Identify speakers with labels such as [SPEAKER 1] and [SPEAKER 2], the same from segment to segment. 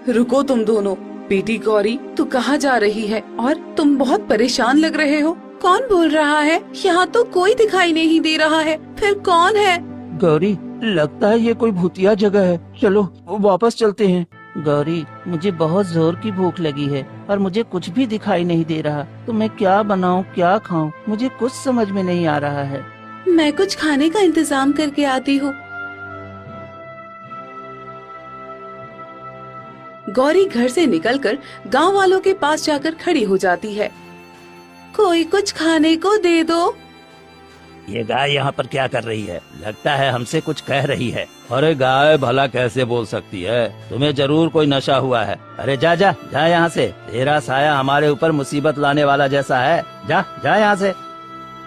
[SPEAKER 1] रुको तुम दोनों। बेटी गौरी, तू कहाँ जा रही है? और तुम बहुत परेशान लग रहे हो। कौन बोल रहा है? यहाँ तो कोई दिखाई नहीं दे रहा है। फिर कौन है?
[SPEAKER 2] गौरी, लगता है ये कोई भूतिया जगह है। चलो वापस चलते हैं। गौरी, मुझे बहुत जोर की भूख लगी है और मुझे कुछ भी दिखाई नहीं दे रहा। तो मैं क्या बनाऊं, क्या खाऊं? मुझे कुछ समझ में नहीं आ रहा है।
[SPEAKER 1] मैं कुछ खाने का इंतजाम करके आती हूँ। गौरी घर से निकलकर गांव वालों के पास जाकर खड़ी हो जाती है। कोई कुछ खाने को दे दो।
[SPEAKER 3] ये गाय यहाँ पर क्या कर रही है? लगता है हमसे कुछ कह रही है। अरे गाय भला कैसे बोल सकती है? तुम्हें जरूर कोई नशा हुआ है। अरे जा जा जा यहाँ से। तेरा साया हमारे ऊपर मुसीबत लाने वाला जैसा है। जा जा यहाँ से।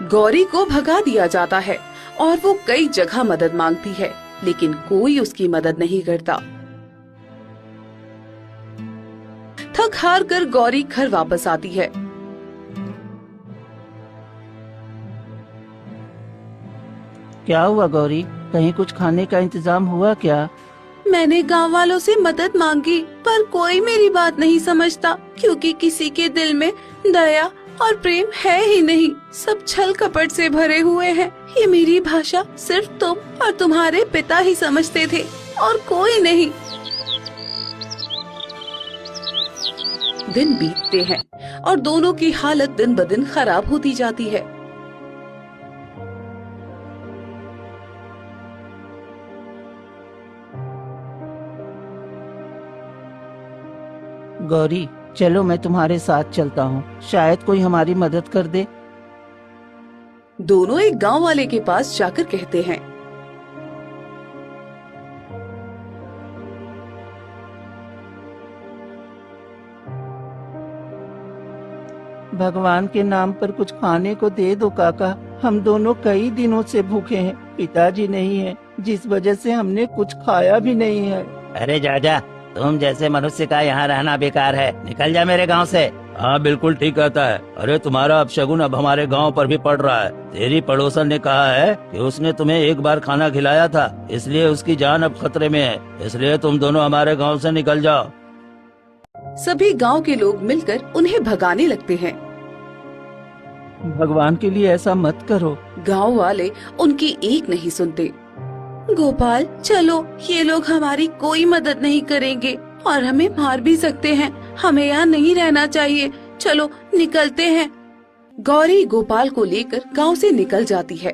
[SPEAKER 1] गौरी को भगा दिया जाता है और वो कई जगह मदद मांगती है, लेकिन कोई उसकी मदद नहीं करता। थक हार कर गौरी घर वापस आती है।
[SPEAKER 2] क्या हुआ गौरी? कहीं कुछ खाने का इंतजाम हुआ क्या?
[SPEAKER 1] मैंने गांव वालों से मदद मांगी, पर कोई मेरी बात नहीं समझता, क्योंकि किसी के दिल में दया और प्रेम है ही नहीं। सब छल कपट से भरे हुए हैं। ये मेरी भाषा सिर्फ तुम और तुम्हारे पिता ही समझते थे, और कोई नहीं। दिन बीतते हैं और दोनों की हालत दिन ब दिन खराब होती जाती है।
[SPEAKER 2] गौरी, चलो मैं तुम्हारे साथ चलता हूँ, शायद कोई हमारी मदद कर दे।
[SPEAKER 1] दोनों एक गांव वाले के पास जाकर कहते हैं,
[SPEAKER 2] भगवान के नाम पर कुछ खाने को दे दो काका। हम दोनों कई दिनों से भूखे हैं। पिताजी नहीं है, जिस वजह से हमने कुछ खाया भी नहीं है।
[SPEAKER 3] अरे जा जा, तुम जैसे मनुष्य का यहाँ रहना बेकार है। निकल जा मेरे गांव से। हाँ बिल्कुल ठीक कहता है। अरे तुम्हारा अपशगुन अब हमारे गांव पर भी पड़ रहा है। तेरी पड़ोसन ने कहा है कि उसने तुम्हें एक बार खाना खिलाया था, इसलिए उसकी जान अब खतरे में है। इसलिए तुम दोनों हमारे गांव से निकल जाओ।
[SPEAKER 1] सभी गांव के लोग मिलकर उन्हें भगाने लगते हैं।
[SPEAKER 2] भगवान के लिए ऐसा मत करो।
[SPEAKER 1] गांव वाले उनकी एक नहीं सुनते। गोपाल, चलो, ये लोग हमारी कोई मदद नहीं करेंगे और हमें मार भी सकते हैं। हमें यहाँ नहीं रहना चाहिए। चलो निकलते हैं। गौरी गोपाल को लेकर गांव से निकल जाती है।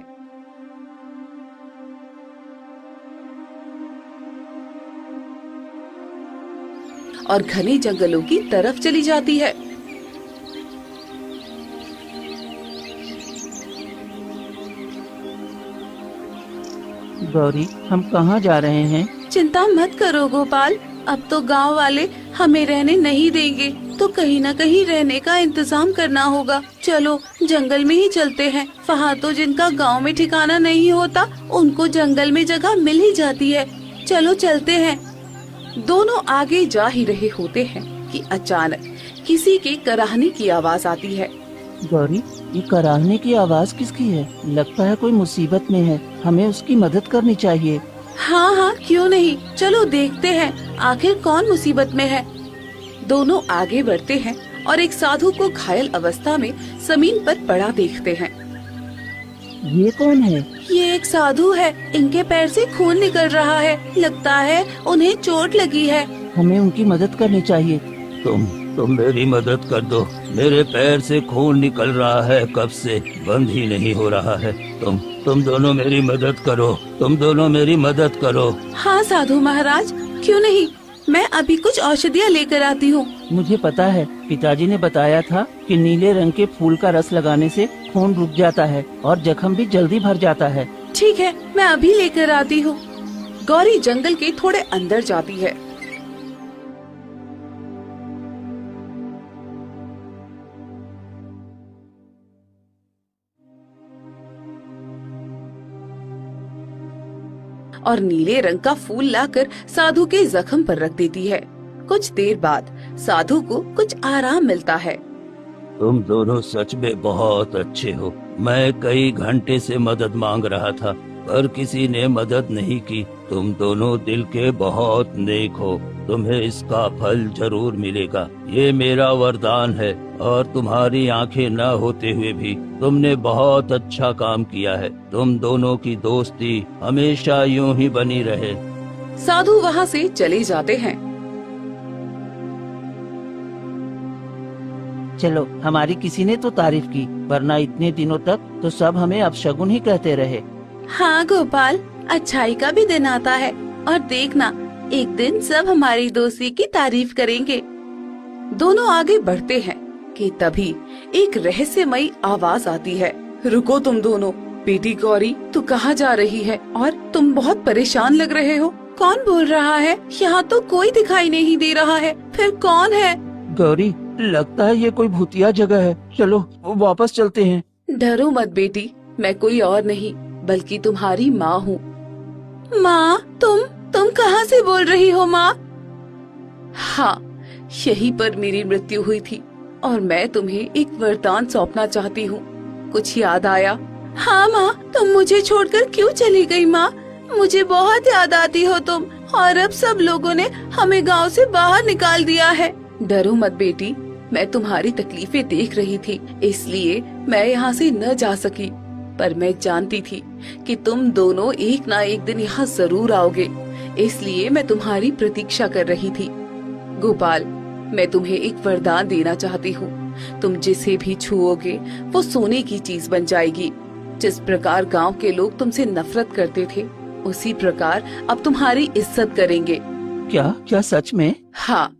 [SPEAKER 1] और घने जंगलों की तरफ चली जाती है।
[SPEAKER 2] गौरी, हम कहाँ जा रहे हैं?
[SPEAKER 1] चिंता मत करो गोपाल, अब तो गांव वाले हमें रहने नहीं देंगे, तो कहीं न कहीं रहने का इंतजाम करना होगा। चलो जंगल में ही चलते हैं। वहाँ तो जिनका गांव में ठिकाना नहीं होता, उनको जंगल में जगह मिल ही जाती है। चलो चलते हैं। दोनों आगे जा ही रहे होते हैं कि अचानक किसी के कराहने की आवाज आती है।
[SPEAKER 2] गौरी, ये कराहने की आवाज किसकी है? लगता है कोई मुसीबत में है। हमें उसकी मदद करनी चाहिए।
[SPEAKER 1] हाँ हाँ, क्यों नहीं, चलो देखते हैं आखिर कौन मुसीबत में है। दोनों आगे बढ़ते हैं और एक साधु को घायल अवस्था में जमीन पर पड़ा देखते हैं।
[SPEAKER 2] ये कौन है?
[SPEAKER 1] ये एक साधु है। इनके पैर से खून निकल रहा है। लगता है उन्हें चोट लगी है।
[SPEAKER 2] हमें उनकी मदद करनी चाहिए।
[SPEAKER 3] तुम मेरी मदद कर दो। मेरे पैर से खून निकल रहा है, कब से बंद ही नहीं हो रहा है। तुम दोनों मेरी मदद करो। तुम दोनों मेरी मदद करो।
[SPEAKER 1] हाँ साधु महाराज, क्यों नहीं, मैं अभी कुछ औषधियाँ लेकर आती हूँ।
[SPEAKER 2] मुझे पता है, पिताजी ने बताया था कि नीले रंग के फूल का रस लगाने से खून रुक जाता है और जख्म भी जल्दी भर जाता है।
[SPEAKER 1] ठीक है, मैं अभी लेकर आती हूँ। गौरी जंगल के थोड़े अंदर जाती है। और नीले रंग का फूल लाकर साधु के जख्म पर रख देती है। कुछ देर बाद साधु को कुछ आराम मिलता है।
[SPEAKER 3] तुम दोनों सच में बहुत अच्छे हो। मैं कई घंटे से मदद मांग रहा था, पर किसी ने मदद नहीं की। तुम दोनों दिल के बहुत नेक हो। तुम्हें इसका फल जरूर मिलेगा। ये मेरा वरदान है और तुम्हारी आंखें न होते हुए भी तुमने बहुत अच्छा काम किया है। तुम दोनों की दोस्ती हमेशा यूं ही बनी रहे।
[SPEAKER 1] साधु वहाँ से चले जाते हैं।
[SPEAKER 2] चलो, हमारी किसी ने तो तारीफ की, वरना इतने दिनों तक तो सब हमें अपशगुन ही कहते रहे।
[SPEAKER 1] हाँ गोपाल, अच्छाई का भी दिन आता है और देखना एक दिन सब हमारी दोस्ती की तारीफ करेंगे। दोनों आगे बढ़ते हैं कि तभी एक रहस्यमयी आवाज आती है। रुको तुम दोनों। बेटी गौरी, तू कहाँ जा रही है और तुम बहुत परेशान लग रहे हो। कौन बोल रहा है? यहाँ तो कोई दिखाई नहीं दे रहा है। फिर कौन है?
[SPEAKER 2] गौरी, लगता है ये कोई भूतिया जगह है। चलो वापस चलते हैं।
[SPEAKER 1] डरो मत बेटी, मैं कोई और नहीं बल्कि तुम्हारी माँ हूँ। माँ, तुम कहाँ से बोल रही हो माँ? हाँ, यहीं पर मेरी मृत्यु हुई थी और मैं तुम्हें एक वरदान सौंपना चाहती हूँ। कुछ याद आया? हाँ माँ, तुम मुझे छोड़कर क्यों चली गई माँ? मुझे बहुत याद आती हो तुम, और अब सब लोगों ने हमें गांव से बाहर निकाल दिया है। डरो मत बेटी, मैं तुम्हारी तकलीफें देख रही थी, इसलिए मैं यहाँ से न जा सकी। पर मैं जानती थी कि तुम दोनों एक ना एक दिन यहाँ जरूर आओगे, इसलिए मैं तुम्हारी प्रतीक्षा कर रही थी। गोपाल, मैं तुम्हें एक वरदान देना चाहती हूँ। तुम जिसे भी छुओगे वो सोने की चीज बन जाएगी। जिस प्रकार गांव के लोग तुमसे नफरत करते थे, उसी प्रकार अब तुम्हारी इज्जत करेंगे।
[SPEAKER 2] क्या सच में?
[SPEAKER 1] हाँ,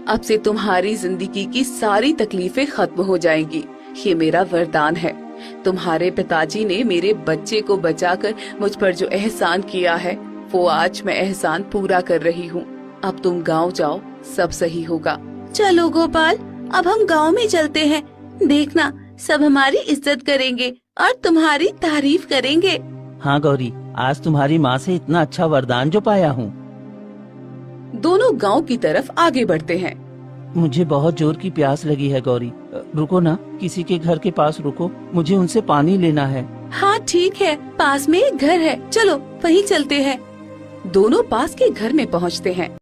[SPEAKER 1] अब से तुम्हारी जिंदगी की सारी तकलीफें खत्म हो जाएंगी। ये मेरा वरदान है। तुम्हारे पिताजी ने मेरे बच्चे को बचाकर मुझ पर जो एहसान किया है, वो आज मैं एहसान पूरा कर रही हूँ। अब तुम गांव जाओ, सब सही होगा। चलो गोपाल, अब हम गांव में चलते हैं। देखना सब हमारी इज्जत करेंगे और तुम्हारी तारीफ करेंगे।
[SPEAKER 2] हाँ गौरी, आज तुम्हारी माँ से इतना अच्छा वरदान जो पाया हूँ।
[SPEAKER 1] दोनों गांव की तरफ आगे बढ़ते हैं।
[SPEAKER 2] मुझे बहुत जोर की प्यास लगी है गौरी। रुको ना, किसी के घर के पास रुको, मुझे उनसे पानी लेना है।
[SPEAKER 1] हाँ ठीक है, पास में एक घर है, चलो वहीं चलते हैं। दोनों पास के घर में पहुँचते हैं।